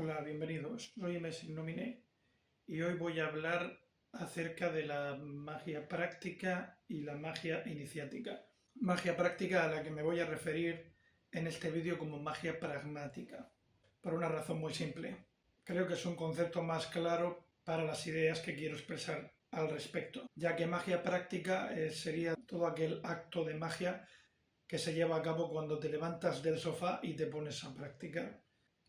Hola, bienvenidos. Soy MS Nomine y hoy voy a hablar acerca de la magia práctica y la magia iniciática. Magia práctica a la que me voy a referir en este vídeo como magia pragmática, por una razón muy simple. Creo que es un concepto más claro para las ideas que quiero expresar al respecto, ya que magia práctica sería todo aquel acto de magia que se lleva a cabo cuando te levantas del sofá y te pones a practicar.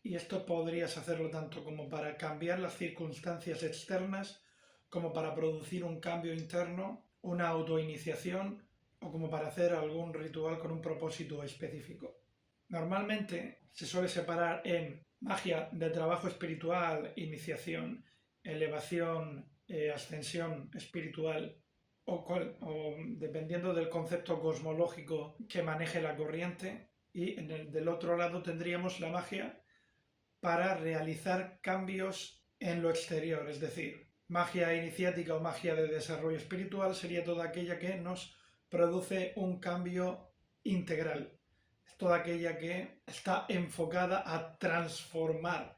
Y esto podrías hacerlo tanto como para cambiar las circunstancias externas, como para producir un cambio interno, una autoiniciación o como para hacer algún ritual con un propósito específico. Normalmente se suele separar en magia de trabajo espiritual, iniciación, elevación, ascensión espiritual o dependiendo del concepto cosmológico que maneje la corriente, y del otro lado tendríamos la magia para realizar cambios en lo exterior, es decir, magia iniciática o magia de desarrollo espiritual sería toda aquella que nos produce un cambio integral, es toda aquella que está enfocada a transformar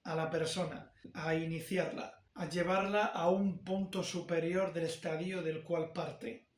a la persona, a iniciarla, a llevarla a un punto superior del estadio del cual parte.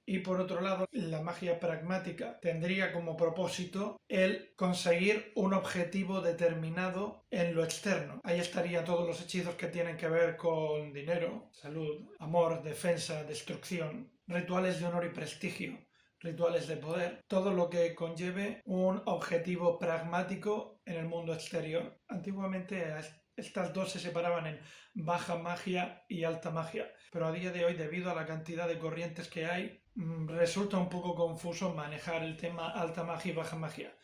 Y por otro lado, la magia pragmática tendría como propósito el conseguir un objetivo determinado en lo externo. Ahí estarían todos los hechizos que tienen que ver con dinero, salud, amor, defensa, destrucción, rituales de honor y prestigio, rituales de poder, todo lo que conlleve un objetivo pragmático en el mundo exterior. Antiguamente estas dos se separaban en baja magia y alta magia, pero a día de hoy, debido a la cantidad de corrientes que hay, resulta un poco confuso manejar el tema alta magia y baja magia.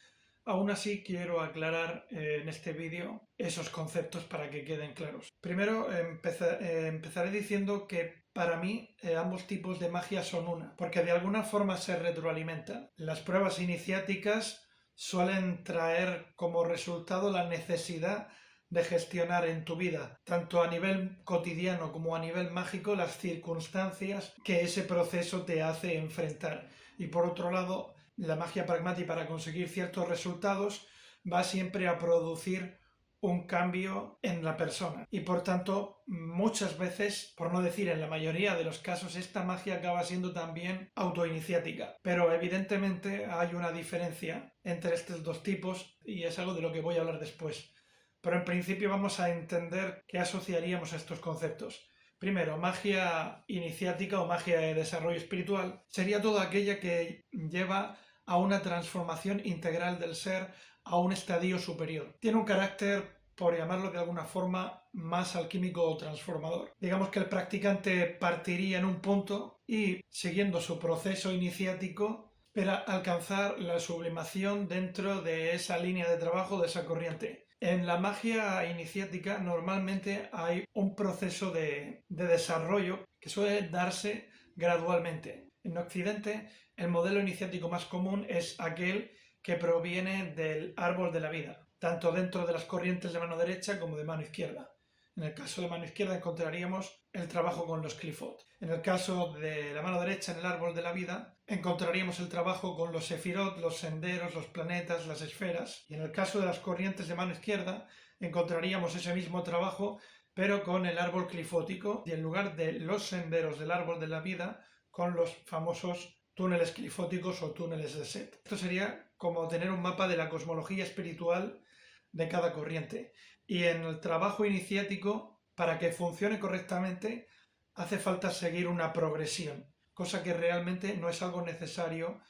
Aún así, quiero aclarar en este vídeo esos conceptos para que queden claros. Primero, empezaré diciendo que para mí ambos tipos de magia son una, porque de alguna forma se retroalimentan. Las pruebas iniciáticas suelen traer como resultado la necesidad de gestionar en tu vida, tanto a nivel cotidiano como a nivel mágico, las circunstancias que ese proceso te hace enfrentar. Y por otro lado, la magia pragmática, para conseguir ciertos resultados, va siempre a producir un cambio en la persona. Y por tanto, muchas veces, por no decir en la mayoría de los casos, esta magia acaba siendo también autoiniciática. Pero evidentemente hay una diferencia entre estos dos tipos y es algo de lo que voy a hablar después. Pero en principio vamos a entender qué asociaríamos a estos conceptos. Primero, magia iniciática o magia de desarrollo espiritual sería toda aquella que lleva a una transformación integral del ser a un estadio superior. Tiene un carácter, por llamarlo de alguna forma, más alquímico o transformador. Digamos que el practicante partiría en un punto y, siguiendo su proceso iniciático, espera alcanzar la sublimación dentro de esa línea de trabajo, de esa corriente. En la magia iniciática normalmente hay un proceso de desarrollo que suele darse gradualmente. En Occidente, el modelo iniciático más común es aquel que proviene del árbol de la vida, tanto dentro de las corrientes de mano derecha como de mano izquierda. En el caso de mano izquierda encontraríamos el trabajo con los Qliphoth. En el caso de la mano derecha, en el árbol de la vida, encontraríamos el trabajo con los Sefirot, los senderos, los planetas, las esferas. Y en el caso de las corrientes de mano izquierda, encontraríamos ese mismo trabajo, pero con el árbol clifótico y en lugar de los senderos del árbol de la vida, con los famosos túneles clifóticos o túneles de Set. Esto sería como tener un mapa de la cosmología espiritual de cada corriente. Y en el trabajo iniciático, para que funcione correctamente, hace falta seguir una progresión, cosa que realmente no es algo necesario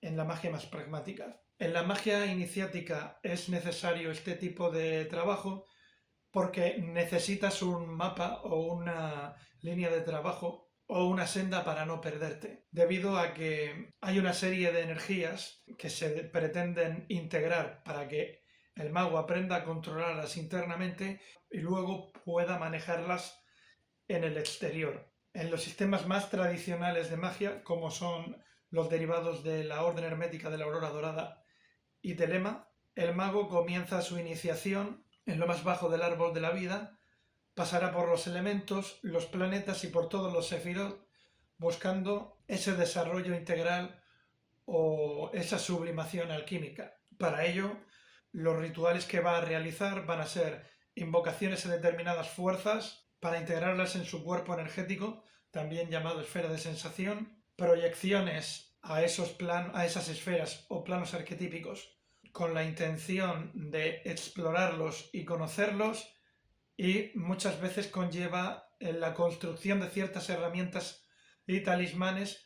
en la magia más pragmática. En la magia iniciática es necesario este tipo de trabajo porque necesitas un mapa o una línea de trabajo o una senda para no perderte, debido a que hay una serie de energías que se pretenden integrar para que el mago aprenda a controlarlas internamente y luego pueda manejarlas en el exterior. En los sistemas más tradicionales de magia, como son los derivados de la Orden Hermética de la Aurora Dorada y Telema, el mago comienza su iniciación en lo más bajo del árbol de la vida, pasará por los elementos, los planetas y por todos los sefirot, buscando ese desarrollo integral o esa sublimación alquímica. Para ello, los rituales que va a realizar van a ser invocaciones a determinadas fuerzas para integrarlas en su cuerpo energético, también llamado esfera de sensación, proyecciones a esas esferas o planos arquetípicos con la intención de explorarlos y conocerlos, y muchas veces conlleva la construcción de ciertas herramientas y talismanes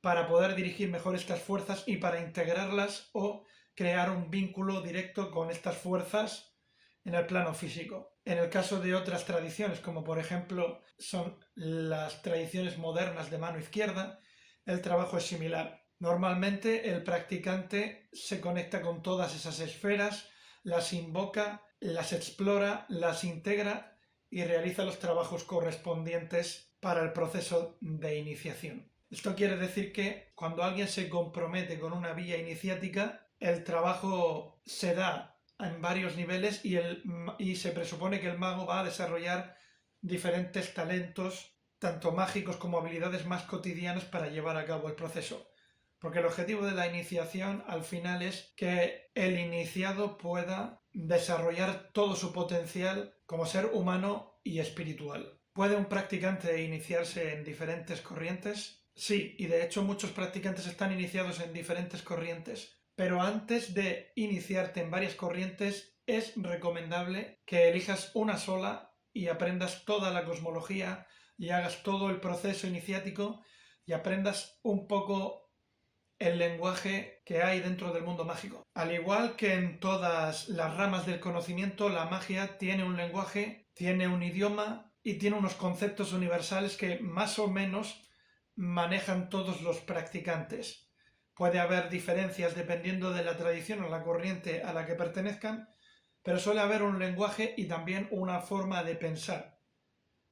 para poder dirigir mejor estas fuerzas y para integrarlas o crear un vínculo directo con estas fuerzas en el plano físico. En el caso de otras tradiciones, como por ejemplo son las tradiciones modernas de mano izquierda, el trabajo es similar. Normalmente el practicante se conecta con todas esas esferas, las invoca, las explora, las integra y realiza los trabajos correspondientes para el proceso de iniciación. Esto quiere decir que cuando alguien se compromete con una vía iniciática, el trabajo se da en varios niveles y se presupone que el mago va a desarrollar diferentes talentos, tanto mágicos como habilidades más cotidianas para llevar a cabo el proceso. Porque el objetivo de la iniciación al final es que el iniciado pueda desarrollar todo su potencial como ser humano y espiritual. ¿Puede un practicante iniciarse en diferentes corrientes? Sí, y de hecho muchos practicantes están iniciados en diferentes corrientes. Pero antes de iniciarte en varias corrientes, es recomendable que elijas una sola y aprendas toda la cosmología y hagas todo el proceso iniciático y aprendas un poco el lenguaje que hay dentro del mundo mágico. Al igual que en todas las ramas del conocimiento, la magia tiene un lenguaje, tiene un idioma y tiene unos conceptos universales que más o menos manejan todos los practicantes. Puede haber diferencias dependiendo de la tradición o la corriente a la que pertenezcan, pero suele haber un lenguaje y también una forma de pensar.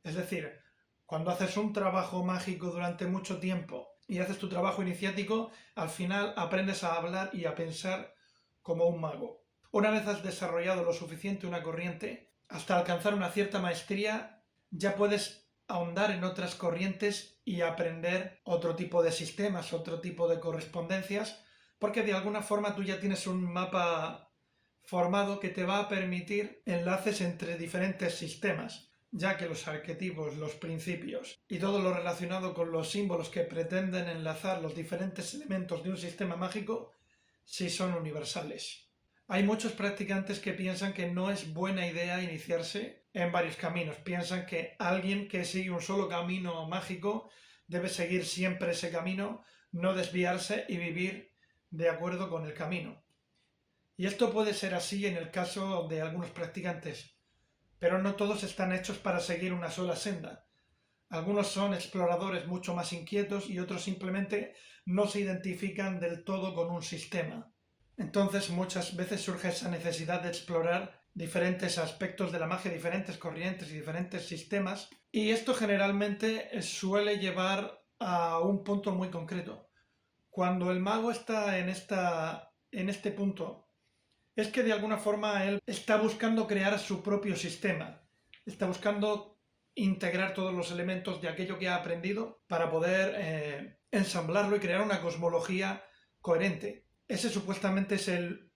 Es decir, cuando haces un trabajo mágico durante mucho tiempo y haces tu trabajo iniciático, al final aprendes a hablar y a pensar como un mago. Una vez has desarrollado lo suficiente una corriente, hasta alcanzar una cierta maestría, ya puedes ahondar en otras corrientes y aprender otro tipo de sistemas, otro tipo de correspondencias, porque de alguna forma tú ya tienes un mapa formado que te va a permitir enlaces entre diferentes sistemas, ya que los arquetipos, los principios y todo lo relacionado con los símbolos que pretenden enlazar los diferentes elementos de un sistema mágico sí son universales. Hay muchos practicantes que piensan que no es buena idea iniciarse en varios caminos. Piensan que alguien que sigue un solo camino mágico debe seguir siempre ese camino, no desviarse y vivir de acuerdo con el camino. Y esto puede ser así en el caso de algunos practicantes, pero no todos están hechos para seguir una sola senda. Algunos son exploradores mucho más inquietos y otros simplemente no se identifican del todo con un sistema. Entonces muchas veces surge esa necesidad de explorar diferentes aspectos de la magia, diferentes corrientes y diferentes sistemas, y esto generalmente suele llevar a un punto muy concreto. Cuando el mago está en este punto, es que de alguna forma él está buscando crear su propio sistema, está buscando integrar todos los elementos de aquello que ha aprendido para poder ensamblarlo y crear una cosmología coherente. Ese supuestamente es el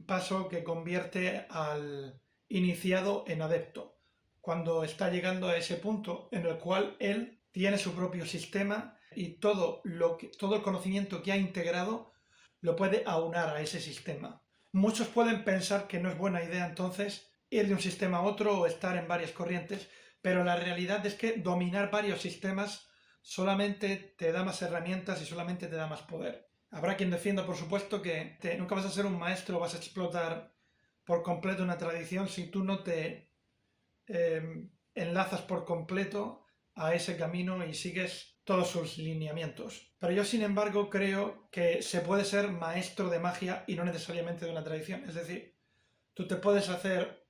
paso que convierte al iniciado en adepto, cuando está llegando a ese punto en el cual él tiene su propio sistema y todo el conocimiento que ha integrado lo puede aunar a ese sistema. Muchos pueden pensar que no es buena idea entonces ir de un sistema a otro o estar en varias corrientes, pero la realidad es que dominar varios sistemas solamente te da más herramientas y solamente te da más poder. Habrá quien defienda, por supuesto, que nunca vas a ser un maestro o vas a explotar por completo una tradición si tú no te enlazas por completo a ese camino y sigues todos sus lineamientos. Pero yo, sin embargo, creo que se puede ser maestro de magia y no necesariamente de una tradición. Es decir, tú te puedes hacer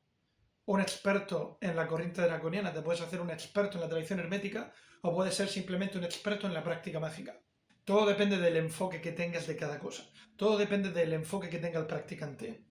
un experto en la corriente draconiana, te puedes hacer un experto en la tradición hermética o puedes ser simplemente un experto en la práctica mágica. Todo depende del enfoque que tengas de cada cosa. Todo depende del enfoque que tenga el practicante.